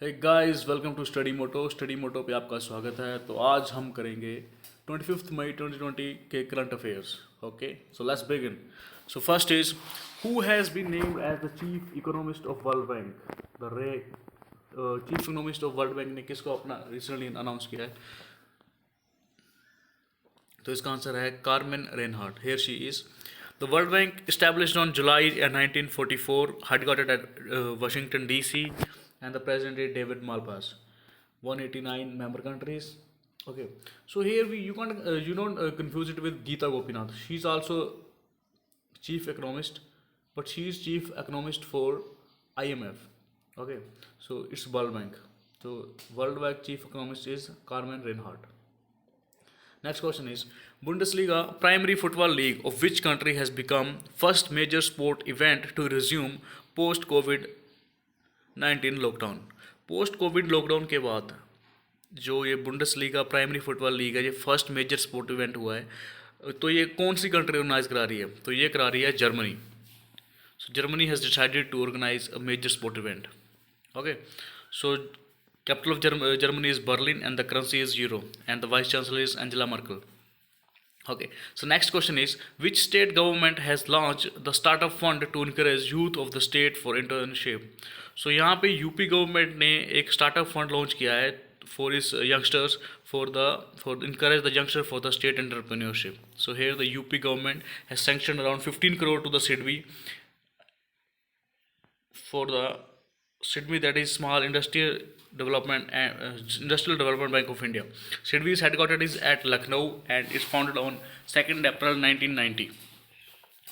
Hey guys, welcome to study moto पे आपका स्वागत है। तो आज हम करेंगे 25 मई 2020 के current affairs. Okay, so let's begin. So first is, who has been named as the chief economist of World Bank? The रे chief economist of World Bank ने किसको अपना रिसेंटली अनाउंस किया है? तो इसका आंसर है Carmen Reinhart. Here she is. The World Bank established on July 1944, headquartered at Washington DC, and the president is David Malpass. 189 member countries. Okay, so here you don't confuse it with Geeta Gopinath. She's also chief economist, but she is chief economist for IMF. Okay, so it's World Bank. So World Bank chief economist is Carmen Reinhardt. Next question is, Bundesliga, primary football league of which country has become first major sport event to resume post COVID-19 lockdown? Post Covid lockdown के बाद जो ये बुंडसलीगा primary football league है, ये first major sport event हुआ है। तो ये कौन सी कंट्री ऑर्गेनाइज करा रही है? तो ये करा रही है Germany. So Germany has decided to organise a major sport event. Okay, so capital of Germany is Berlin, and the currency is euro, and the vice chancellor is Angela Merkel. Okay, so next question is, which state government has launched the startup fund to encourage youth of the state for internship? So यहाँ पे UP government ने एक startup fund launch किया है for its youngsters, for encourage the youngster for the state entrepreneurship. So here the UP government has sanctioned around 15 crore to the SIDBI for the SIDBI, that is Small Industrial Development Bank of India. SIDBI's headquarters is at Lucknow and is founded on 2nd April 1990.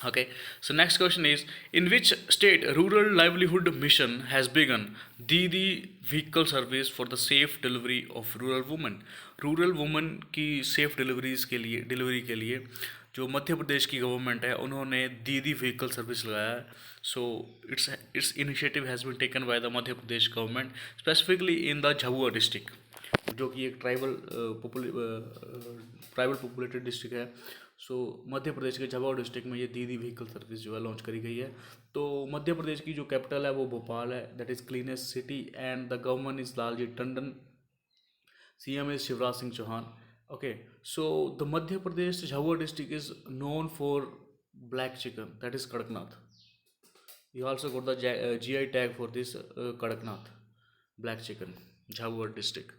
Okay, so next question is, in which state rural livelihood mission has begun Didi vehicle service for the safe delivery of rural women? Rural women की safe delivery के लिए जो मध्य प्रदेश की government है, उन्होंने दीदी vehicle service लगाया है। So it's initiative has been taken by the Madhya Pradesh government, specifically in the Jhabua district, जो कि एक ट्राइबल पॉपुलेटेड डिस्ट्रिक्ट है। सो मध्य प्रदेश के झाबुआ डिस्ट्रिक्ट में ये दीदी व्हीकल सर्विस जो है लॉन्च करी गई है। तो मध्य प्रदेश की जो कैपिटल है वो भोपाल है, that is cleanest city, and the government is Lalji Tandon, CM is Shivraj Singh Chauhan. Okay, so the Madhya Pradesh Jhabua district is known for black chicken, that is Kadaknath. We also got the GI tag for this Kadaknath black chicken, Jhabua district.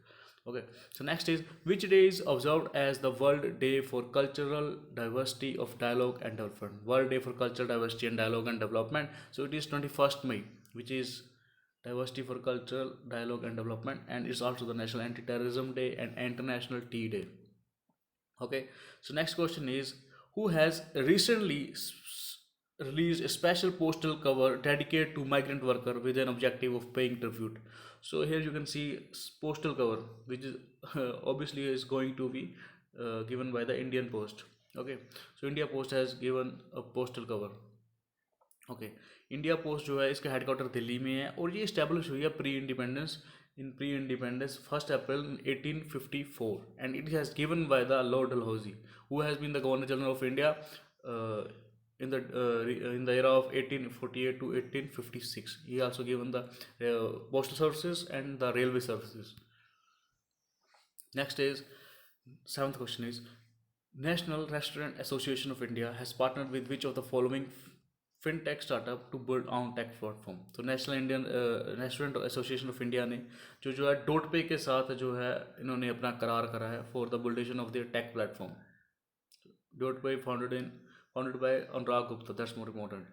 Okay, so next is, which day is observed as the World Day for Cultural Diversity of Dialogue and Development? World Day for Cultural Diversity and Dialogue and Development. So it is 21st May, which is Diversity for Cultural Dialogue and Development, and it's also the National Anti-Terrorism Day and International Tea Day. Okay, so next question is, who has recently released a special postal cover dedicated to migrant worker with an objective of paying tribute? So here you can see postal cover, which is obviously is going to be given by the Indian Post. Okay, so India Post has given a postal cover. Okay, India post जो है इसका headquarter Delhi में है, और ये establish हुई है pre independence 1 April 1854, and it has given by the Lord Dalhousie, who has been the governor general of India in the era of 1848 to 1856. He also given the postal services and the railway services. Next is, seventh question is, National Restaurant Association of India has partnered with which of the following fintech startup to build on tech platform? तो national Indian restaurant association of India ने जो है dot पे के साथ जो है इन्होंने अपना करार करा है फॉर द बिल्डेशन of their tech platform. DotPe founded by Anurag Gupta, that's more important.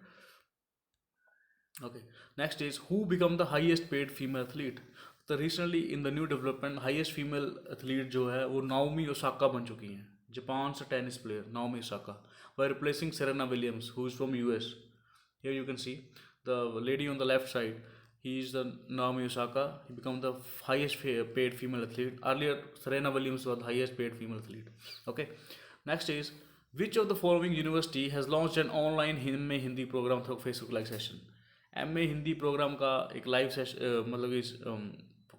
Okay, next is, who become the highest paid female athlete? तो recently in the new development highest female athlete जो है वो Naomi Osaka बन चुकी हैं, Japan से tennis player Naomi Osaka, by replacing Serena Williams who is from US. Here you can see the lady on the left side. He is the Naomi Osaka. He became the highest paid female athlete. Earlier, Serena Williams was the highest paid female athlete. Okay. Next is, which of the following university has launched an online MA Hindi program through Facebook live session? MA Hindi program का एक live session मतलब इस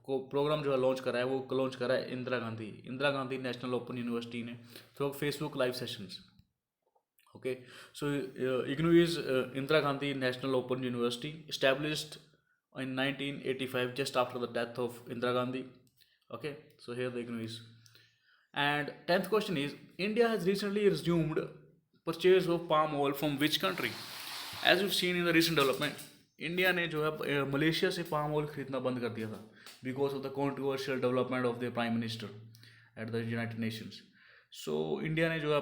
को programme जो है launch करा है, वो लॉन्च करा है Indira Gandhi national open university ने through Facebook live sessions. Okay, so IGNOU is Indira Gandhi National Open University, established in 1985, just after the death of Indira Gandhi. Okay, so here the IGNOU is. And 10th question is, India has recently resumed purchase of palm oil from which country? As we've seen in the recent development, India ने जो है Malaysia से palm oil खरीदना बंद कर दिया था because of the controversial development of the prime minister at the United Nations. So India ने जो है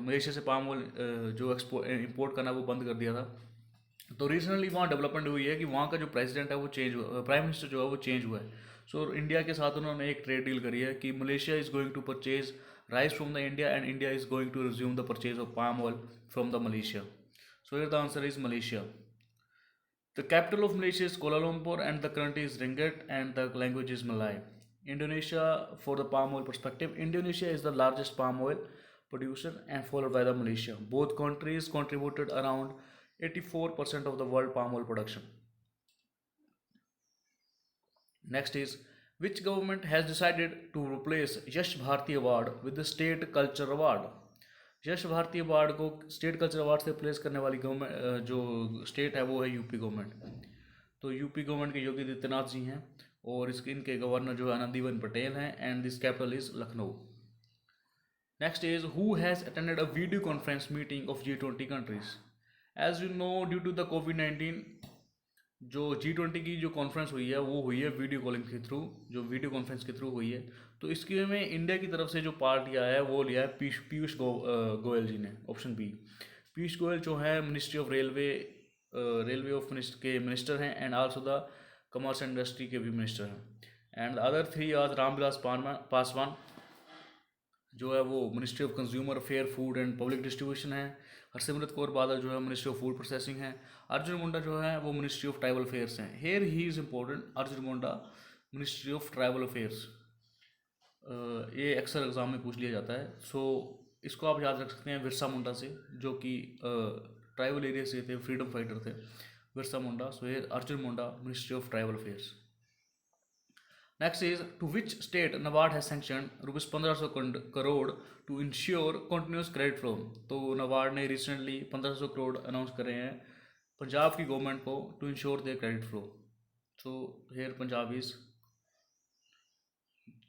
मलेशिया से पाम ऑयल जो इंपोर्ट करना वो बंद कर दिया था. तो रिसेंटली वहाँ डेवलपमेंट हुई है कि वहाँ का जो प्रेसिडेंट है वो चेंज हुआ, प्राइम मिनिस्टर जो है वो चेंज हुआ है. सो इंडिया के साथ उन्होंने एक ट्रेड डील करी है कि Malaysia is going to purchase rice from the India and India is going to resume the purchase of palm oil from the Malaysia. So here the answer is Malaysia. The capital of Malaysia is Kuala Lumpur and the currency is ringgit and the language is Malay. Indonesia, for the palm oil perspective, Indonesia is the largest palm oil producer and followed by the Malaysia. Both countries contributed around 84% of the world palm oil production. Next is, which government has decided to replace Yash Bharti Award with the State Culture Award? Yash Bharti award को state culture award से replace करने वाली government जो state है वो है UP government. तो UP government के योगी आदित्यनाथ जी हैं और इनके गवर्नर जो है आनंदीबेन पटेल हैं and this capital is Lucknow. Next is, who has attended a video conference meeting of G20 countries? As you know, due to the कोविड-19 जो G20 की जो कॉन्फ्रेंस हुई है वो हुई है वीडियो कॉलिंग के थ्रू, जो वीडियो कॉन्फ्रेंस के थ्रू हुई है. तो इसके में इंडिया की तरफ से जो पार्ट लिया है वो लिया है पीयूष गोयल जी ने. Option B. पीयूष गोयल जो है ministry of railway of minister के मिनिस्टर हैं and also the commerce and industry के भी मिनिस्टर हैं. And the other three are Ramvilas Paswan जो है वो ministry of consumer affair, food and public distribution है. हरसिमरत कौर बादल जो है मिनिस्ट्री ऑफ फूड प्रोसेसिंग है. अर्जुन मुंडा जो है वो मिनिस्ट्री ऑफ ट्राइबल अफेयर्स हैं. Here he is important, Arjun Munda ministry of tribal affairs. ये अक्सर एग्ज़ाम में पूछ लिया जाता है. सो इसको आप याद रख सकते हैं बिरसा मुंडा से, जो कि ट्राइबल एरिया से थे, फ्रीडम फाइटर थे बिरसा मुंडा. सो ये Arjun Munda ministry of tribal affairs. Next is, to which state NABARD has sanctioned rupees 1500 crore to ensure continuous credit flow. तो NABARD ने रिसेंटली 1500 करोड़ अनाउंस करे हैं पंजाब की गवर्नमेंट को to ensure their credit flow. So here Punjab is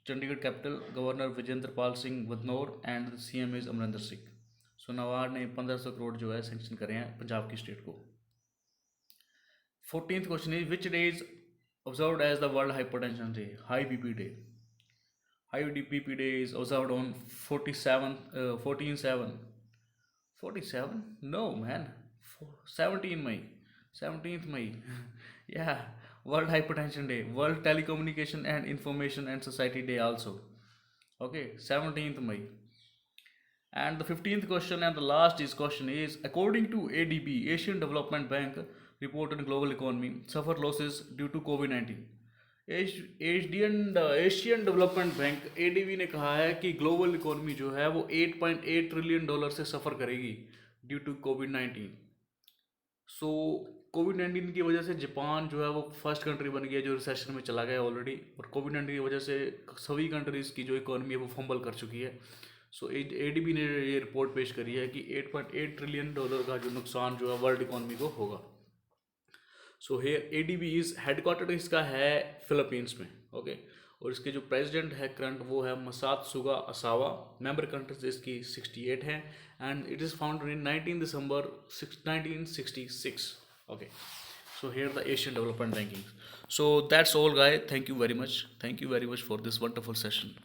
Chandigarh capital, governor Vijendra Pal Singh Badnore and CM is Amarinder Singh. So NABARD ने 1500 करोड़ जो है sanction करे हैं पंजाब की स्टेट को. 14th question is, which day is observed as the World Hypertension Day, High BP Day. High BP Day is observed on 14/7. 47? No, man. 17 May. 17th May. Yeah. World Hypertension Day. World Telecommunication and Information and Society Day also. Okay, 17th May. And the 15th question and the last question is, according to ADB, Asian Development Bank reported global economy suffer losses due to COVID-19. Asian development bank ADB ने कहा है कि global economy जो है वो $8.8 trillion से सफ़र करेगी due to कोविड-19. सो कोविड-19 की वजह से जापान जो है वो फर्स्ट कंट्री बन गया जो रिसेशन में चला गया ऑलरेडी, और कोविड-19 की वजह से सभी कंट्रीज़ की जो इकोनॉमी है वो फंबल कर चुकी है. सो ADB ने ये रिपोर्ट पेश करी है कि $8.8 ट्रिलियन का जो नुकसान जो है वर्ल्ड इकोनॉमी को होगा. So here ADB is headquarter इसका है फिलीपींस में. ओके, और इसके जो प्रेसिडेंट है करंट वो है मसात्सुगा असावा. मेंबर कंट्रीज इसकी 68 हैं and it is founded in 19 December 1966. Okay, so here the Asian development ranking. So that's all guy. Thank you very much. Thank you very much for this wonderful session.